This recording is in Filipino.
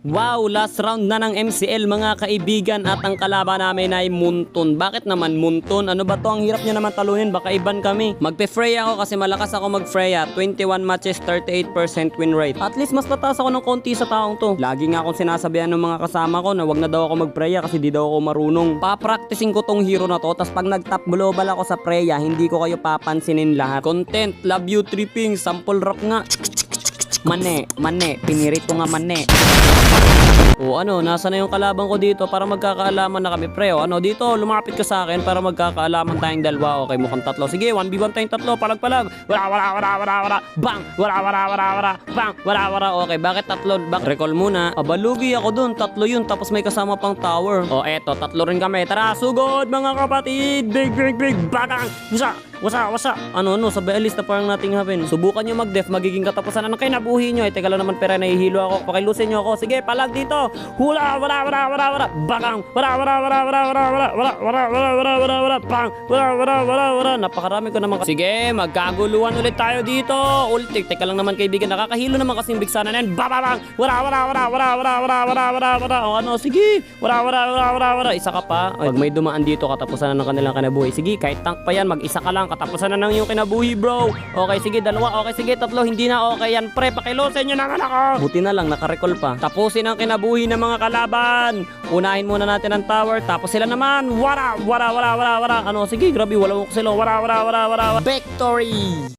Wow, last round na ng MCL mga kaibigan at ang kalaban namin ay Munton. Bakit naman Munton? Ano ba to? Ang hirap nyo naman talunin, baka iban kami. Magpe-Freya ako kasi malakas ako mag-Freya. 21 matches, 38% win rate. At least mas mataas ako ng konti sa taong to. Lagi nga akong sinasabihan ng mga kasama ko na wag na daw ako mag-Freya kasi di daw ako marunong. Papracticing ko tong hero na to, tas pag nag-top global ako sa Freya, hindi ko kayo papansinin lahat. Content, love you tripping, sample rap nga. Mane, pinirito nga mane. O ano, nasa na yung kalaban ko dito para magkakaalaman na kami, pre. O ano, dito, lumapit ka sa akin para magkakaalaman tayong dalawa. Okay, mukhang tatlo. Sige, 1v1 tayong tatlo, palag-palag. Wala. Bang! Wala. Bang! Wala. Okay, bakit tatlo? Recall muna. Abalugi ako dun, tatlo yun, tapos may kasama pang tower. O eto, tatlo rin kami. Tara, sugod mga kapatid! Big! Bagang! Wasa. Ano, sabay alis na parang nating hapin. Subukan nyo mag-def, magiging katapusan na ng kinabuhi nyo. Teka lang naman, pera, nahihilo ako. Pakilusin nyo ako. Sige, palag dito. Hula. Bagang. Wala. Bang. Wala. Napakarami ko naman. Sige, magkaguluhan ulit tayo dito. Ultik. Teka lang naman, kaibigan. Nakakahilo naman kasing bigsanan yan. Babang. Wala. O ano, sige. Wala. Isa ka pa. Pag may dumaan dito, katapusan na ng kanilang kinabuhi. Sige, kahit tank pa yan, mag-isa ka lang. Katapusan na ng yung kinabuhi, bro. Okay, sige, dalawa. Okay, sige, tatlo. Hindi na okay yan, pre. Pakilusin nyo naman ako. Buti na lang, nakarecall pa. Tapusin ang kinabuhi ng mga kalaban. Unahin muna natin ang tower. Tapos sila naman. Wala. Ano, sige, grabe. Wala ko sila. Wala. Victory!